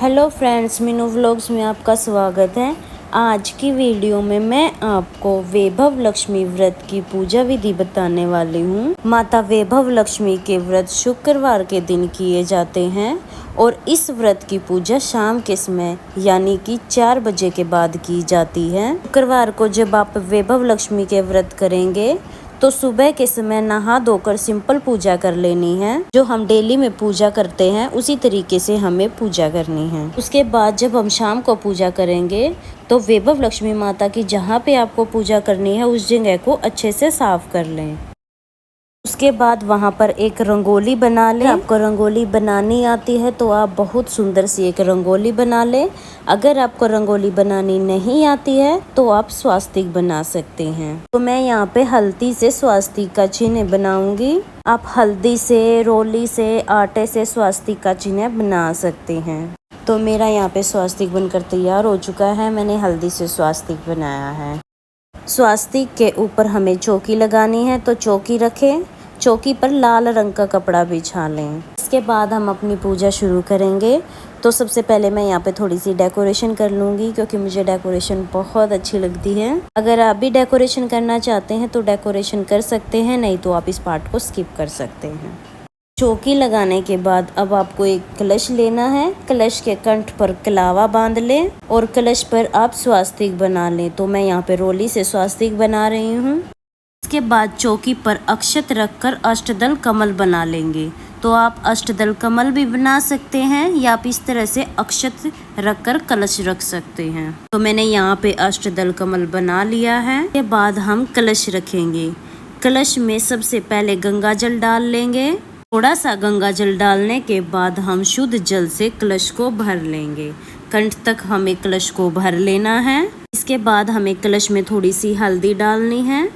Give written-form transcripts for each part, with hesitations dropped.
Hello friends, Meenu vlogs में आपका स्वागत है। आज की वीडियो में मैं आपको वैभव लक्ष्मी व्रत की पूजा विधि बताने वाली हूँ। माता वैभव लक्ष्मी के व्रत शुक्रवार के दिन किए जाते हैं और इस व्रत की पूजा शाम के समय यानी कि 4 बजे के बाद की जाती है। शुक्रवार को जब आप वैभव लक्ष्मी के व्रत करेंगे तो सुबह के समय नहा धोकर सिंपल पूजा कर लेनी है। जो हम डेली में पूजा करते हैं उसी तरीके से हमें पूजा करनी है। उसके बाद जब हम शाम को पूजा करेंगे तो वैभव लक्ष्मी माता की जहाँ पे आपको पूजा करनी है उस जगह को अच्छे से साफ कर लें। उसके बाद वहाँ पर एक रंगोली बना लें। आपको रंगोली बनानी आती है तो आप बहुत सुंदर सी एक रंगोली बना लें। अगर आपको रंगोली बनानी नहीं आती है तो आप स्वास्तिक बना सकते हैं। तो मैं यहाँ पे हल्दी से स्वास्तिक का चिन्ह बनाऊंगी। आप हल्दी से, रोली से, आटे से स्वास्तिक का चिन्ह बना सकते हैं। तो मेरा यहाँ पे स्वास्तिक बनकर तैयार हो चुका है। मैंने हल्दी से स्वास्तिक बनाया है। स्वास्तिक के ऊपर हमें चौकी लगानी है तो चौकी रखें। चौकी पर लाल रंग का कपड़ा बिछा लें। इसके बाद हम अपनी पूजा शुरू करेंगे। तो सबसे पहले मैं यहाँ पे थोड़ी सी डेकोरेशन कर लूँगी क्योंकि मुझे डेकोरेशन बहुत अच्छी लगती है। अगर आप भी डेकोरेशन करना चाहते हैं तो डेकोरेशन कर सकते हैं, नहीं तो आप इस पार्ट को स्किप कर सकते हैं। चौकी लगाने के बाद अब आपको एक कलश लेना है। कलश के कंठ पर कलावा बांध लें और कलश पर आप स्वास्तिक बना लें। तो मैं यहाँ पे रोली से स्वास्तिक बना रही हूँ। इसके बाद चौकी पर अक्षत रखकर अष्टदल कमल बना लेंगे। तो आप अष्टदल कमल भी बना सकते हैं या आप इस तरह से अक्षत रखकर कलश रख सकते हैं। तो मैंने यहाँ पे अष्टदल कमल बना लिया है। इसके बाद हम कलश रखेंगे। कलश में सबसे पहले गंगा जल डाल लेंगे। थोड़ा सा गंगा जल डालने के बाद हम शुद्ध जल से कलश को भर लेंगे। कंठ तक हमें कलश को भर लेना है। इसके बाद हमें कलश में थोड़ी सी हल्दी डालनी है।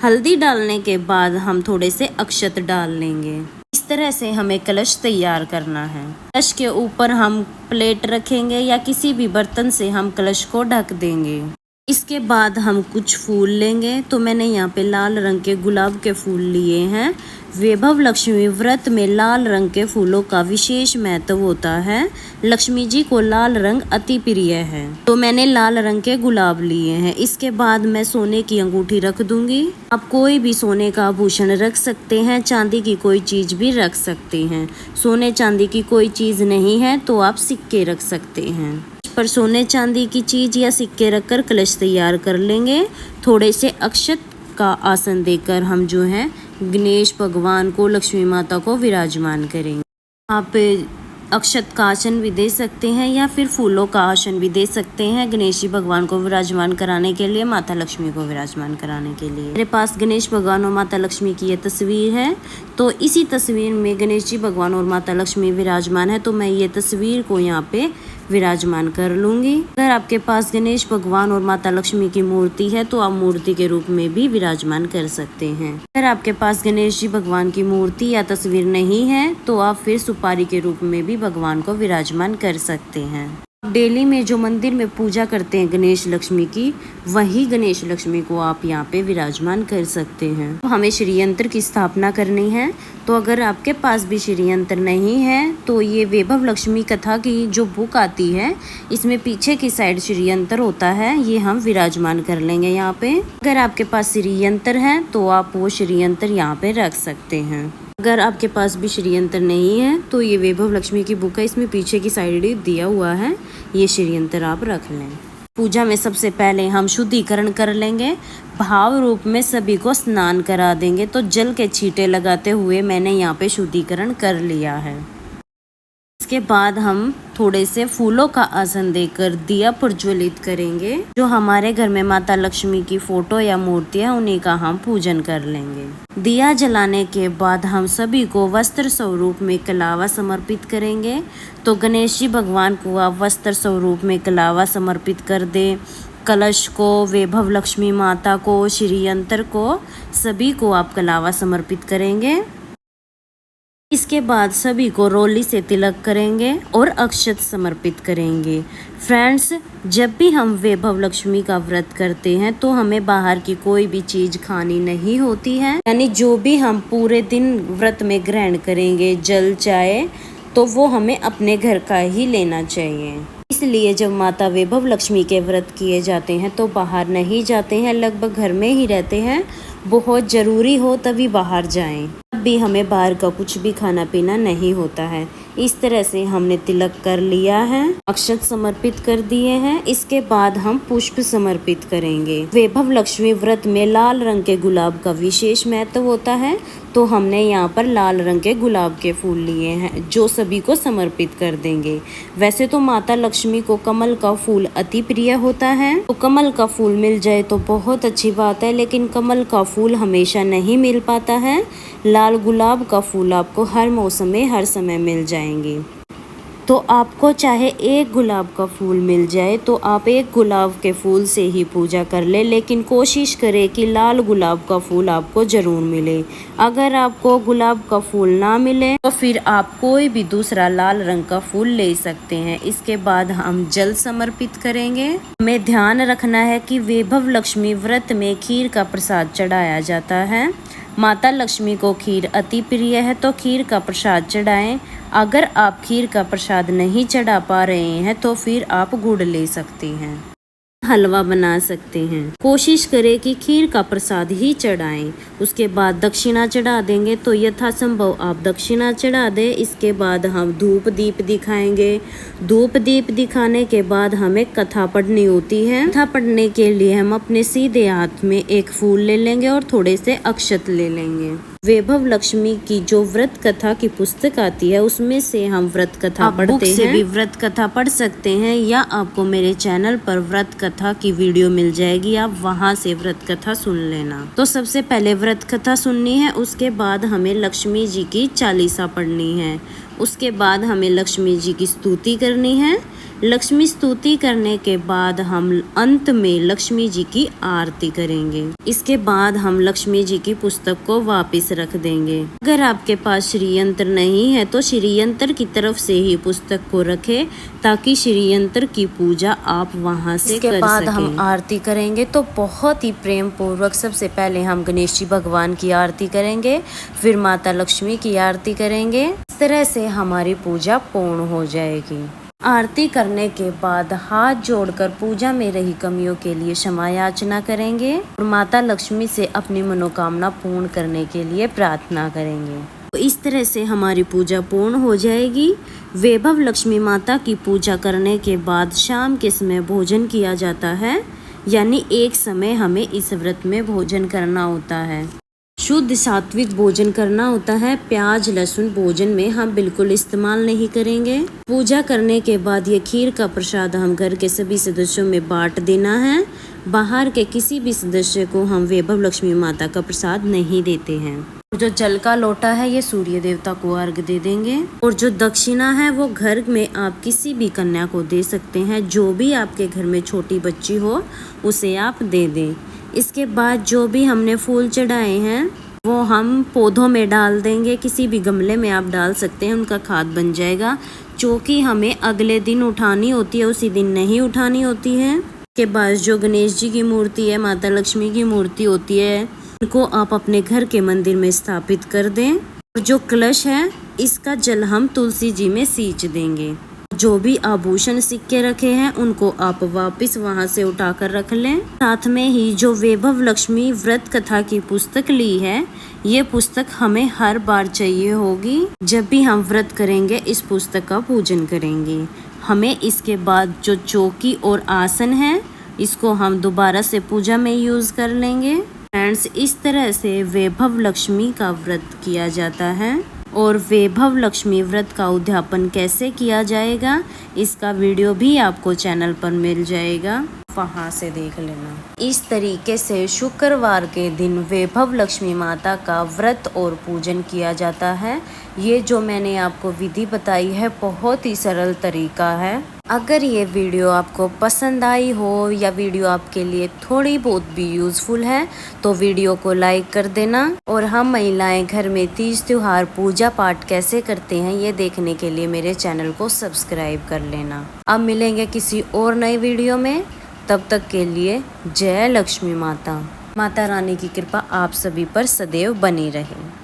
हल्दी डालने के बाद हम थोड़े से अक्षत डाल लेंगे। इस तरह से हमें कलश तैयार करना है। कलश के ऊपर हम प्लेट रखेंगे या किसी भी बर्तन से हम कलश को ढक देंगे। इसके बाद हम कुछ फूल लेंगे। तो मैंने यहाँ पे लाल रंग के गुलाब के फूल लिए हैं। वैभव लक्ष्मी व्रत में लाल रंग के फूलों का विशेष महत्व होता है। लक्ष्मी जी को लाल रंग अति प्रिय है। तो मैंने लाल रंग के गुलाब लिए हैं। इसके बाद मैं सोने की अंगूठी रख दूंगी। आप कोई भी सोने का आभूषण रख सकते हैं, चांदी की कोई चीज भी रख सकते हैं। सोने चांदी की कोई चीज नहीं है तो आप सिक्के रख सकते हैं। पर सोने चांदी की चीज या सिक्के रखकर कलश तैयार कर लेंगे। थोड़े से अक्षत का आसन देकर हम जो है गणेश भगवान को, लक्ष्मी माता को विराजमान करेंगे। आप अक्षत का आसन भी दे सकते हैं या फिर फूलों का आसन भी दे सकते हैं गणेश जी भगवान को विराजमान कराने के लिए, माता लक्ष्मी को विराजमान कराने के लिए। मेरे पास गणेश भगवान और माता लक्ष्मी की ये तस्वीर है। तो इसी तस्वीर में गणेश जी भगवान और माता लक्ष्मी विराजमान है तो मैं ये तस्वीर को यहाँ पे विराजमान कर लूँगी। अगर आपके पास गणेश भगवान और माता लक्ष्मी की मूर्ति है तो आप मूर्ति के रूप में भी विराजमान कर सकते हैं। अगर आपके पास गणेश जी भगवान की मूर्ति या तस्वीर नहीं है तो आप फिर सुपारी के रूप में भी भगवान को विराजमान कर सकते हैं। डेली में जो मंदिर में पूजा करते हैं गणेश लक्ष्मी की, वही गणेश लक्ष्मी को आप यहाँ पे विराजमान कर सकते हैं। तो हमें श्री यंत्र की स्थापना करनी है। तो अगर आपके पास भी श्री यंत्र नहीं है तो ये वैभव लक्ष्मी कथा की जो बुक आती है इसमें पीछे की साइड श्री यंत्र होता है, ये हम विराजमान कर लेंगे यहाँ पे। अगर आपके पास श्री यंत्र है तो आप वो श्री यंत्र यहाँ पे रख सकते हैं। अगर आपके पास भी श्री यंत्र नहीं है तो ये वैभव लक्ष्मी की बुक है, इसमें पीछे की साइड दिया हुआ है, ये श्री यंत्र आप रख लें। पूजा में सबसे पहले हम शुद्धिकरण कर लेंगे। भाव रूप में सभी को स्नान करा देंगे। तो जल के छींटे लगाते हुए मैंने यहाँ पे शुद्धिकरण कर लिया है। इसके बाद हम थोड़े से फूलों का आसन देकर दिया प्रज्वलित करेंगे। जो हमारे घर में माता लक्ष्मी की फोटो या मूर्ति है उन्हीं का हम पूजन कर लेंगे। दिया जलाने के बाद हम सभी को वस्त्र स्वरूप में कलावा समर्पित करेंगे। तो गणेश जी भगवान को आप वस्त्र स्वरूप में कलावा समर्पित कर दें। कलश को, वैभव लक्ष्मी माता को, श्री यंत्र को, सभी को आप कलावा समर्पित करेंगे। इसके बाद सभी को रोली से तिलक करेंगे और अक्षत समर्पित करेंगे। फ्रेंड्स, जब भी हम वैभव लक्ष्मी का व्रत करते हैं तो हमें बाहर की कोई भी चीज खानी नहीं होती है। यानी जो भी हम पूरे दिन व्रत में ग्रहण करेंगे, जल, चाय, तो वो हमें अपने घर का ही लेना चाहिए। इसलिए जब माता वैभव लक्ष्मी के व्रत किए जाते हैं तो बाहर नहीं जाते हैं, लगभग घर में ही रहते हैं। बहुत ज़रूरी हो तभी बाहर जाएं। तब भी हमें बाहर का कुछ भी खाना पीना नहीं होता है। इस तरह से हमने तिलक कर लिया है, अक्षत समर्पित कर दिए हैं। इसके बाद हम पुष्प समर्पित करेंगे। वैभव लक्ष्मी व्रत में लाल रंग के गुलाब का विशेष महत्व होता है, तो हमने यहाँ पर लाल रंग के गुलाब के फूल लिए हैं जो सभी को समर्पित कर देंगे। वैसे तो माता लक्ष्मी को कमल का फूल अति प्रिय होता है, तो कमल का फूल मिल जाए तो बहुत अच्छी बात है, लेकिन कमल का फूल हमेशा नहीं मिल पाता है। लाल गुलाब का फूल आपको हर मौसम में हर समय मिल जाएंगे। तो आपको चाहे एक गुलाब का फूल मिल जाए तो आप एक गुलाब के फूल से ही पूजा कर ले, लेकिन कोशिश करें कि लाल गुलाब का फूल आपको ज़रूर मिले। अगर आपको गुलाब का फूल ना मिले तो फिर आप कोई भी दूसरा लाल रंग का फूल ले सकते हैं। इसके बाद हम जल समर्पित करेंगे। हमें ध्यान रखना है कि वैभव लक्ष्मी व्रत में खीर का प्रसाद चढ़ाया जाता है। माता लक्ष्मी को खीर अति प्रिय है, तो खीर का प्रसाद चढ़ाएं। अगर आप खीर का प्रसाद नहीं चढ़ा पा रहे हैं तो फिर आप गुड़ ले सकते हैं, हलवा बना सकते हैं। कोशिश करें कि खीर का प्रसाद ही चढ़ाएं। उसके बाद दक्षिणा चढ़ा देंगे, तो यथासंभव आप दक्षिणा चढ़ा दें। इसके बाद हम धूप दीप दिखाएंगे। धूप दीप दिखाने के बाद हमें कथा पढ़नी होती है। कथा पढ़ने के लिए हम अपने सीधे हाथ में एक फूल ले लेंगे और थोड़े से अक्षत ले लेंगे। वैभव लक्ष्मी की जो व्रत कथा की पुस्तक आती है उसमें से हम व्रत कथा पढ़ते हैं। भी व्रत कथा पढ़ सकते हैं, या आपको मेरे चैनल पर व्रत कथा की वीडियो मिल जाएगी, आप वहां से व्रत कथा सुन लेना। तो सबसे पहले व्रत कथा सुननी है, उसके बाद हमें लक्ष्मी जी की चालीसा पढ़नी है। उसके बाद हमें लक्ष्मी जी की स्तुति करनी है। लक्ष्मी स्तुति करने के बाद हम अंत में लक्ष्मी जी की आरती करेंगे। इसके बाद हम लक्ष्मी जी की पुस्तक को वापस रख देंगे। अगर आपके पास श्री यंत्र नहीं है तो श्री यंत्र की तरफ से ही पुस्तक को रखें, ताकि श्री यंत्र की पूजा आप वहां से कर सकें। इसके बाद हम आरती करेंगे, तो बहुत ही प्रेम पूर्वक सबसे पहले हम गणेश जी भगवान की आरती करेंगे, फिर माता लक्ष्मी की आरती करेंगे। इस तरह से हमारी पूजा पूर्ण हो जाएगी। आरती करने के बाद हाथ जोड़कर पूजा में रही कमियों के लिए क्षमा याचना करेंगे और माता लक्ष्मी से अपनी मनोकामना पूर्ण करने के लिए प्रार्थना करेंगे। तो इस तरह से हमारी पूजा पूर्ण हो जाएगी। वैभव लक्ष्मी माता की पूजा करने के बाद शाम के समय भोजन किया जाता है, यानी एक समय हमें इस व्रत में भोजन करना होता है। शुद्ध सात्विक भोजन करना होता है। प्याज लहसुन भोजन में हम बिल्कुल इस्तेमाल नहीं करेंगे। पूजा करने के बाद ये खीर का प्रसाद हम घर के सभी सदस्यों में बांट देना है। बाहर के किसी भी सदस्य को हम वैभव लक्ष्मी माता का प्रसाद नहीं देते हैं। जो जल का लोटा है ये सूर्य देवता को अर्घ दे देंगे, और जो दक्षिणा है वो घर में आप किसी भी कन्या को दे सकते हैं। जो भी आपके घर में छोटी बच्ची हो उसे आप दे दें। इसके बाद जो भी हमने फूल चढ़ाए हैं वो हम पौधों में डाल देंगे। किसी भी गमले में आप डाल सकते हैं, उनका खाद बन जाएगा। चौकी हमें अगले दिन उठानी होती है, उसी दिन नहीं उठानी होती है। के बाद जो गणेश जी की मूर्ति है, माता लक्ष्मी की मूर्ति होती है, उनको आप अपने घर के मंदिर में स्थापित कर दें। और जो कलश है इसका जल हम तुलसी जी में सींच देंगे। जो भी आभूषण सिक्के रखे हैं उनको आप वापस वहां से उठाकर रख लें। साथ में ही जो वैभव लक्ष्मी व्रत कथा की पुस्तक ली है, ये पुस्तक हमें हर बार चाहिए होगी। जब भी हम व्रत करेंगे इस पुस्तक का पूजन करेंगे। हमें इसके बाद जो चौकी और आसन है इसको हम दोबारा से पूजा में यूज कर लेंगे। फ्रेंड्स, इस तरह से वैभव लक्ष्मी का व्रत किया जाता है। और वैभव लक्ष्मी व्रत का उद्यापन कैसे किया जाएगा इसका वीडियो भी आपको चैनल पर मिल जाएगा, वहाँ से देख लेना। इस तरीके से शुक्रवार के दिन वैभव लक्ष्मी माता का व्रत और पूजन किया जाता है। ये जो मैंने आपको विधि बताई है बहुत ही सरल तरीका है। अगर ये वीडियो आपको पसंद आई हो या वीडियो आपके लिए थोड़ी बहुत भी यूज़फुल है तो वीडियो को लाइक कर देना। और हम महिलाएं घर में तीज त्योहार पूजा पाठ कैसे करते हैं ये देखने के लिए मेरे चैनल को सब्सक्राइब कर लेना। अब मिलेंगे किसी और नई वीडियो में, तब तक के लिए जय लक्ष्मी माता। माता रानी की कृपा आप सभी पर सदैव बनी रहे।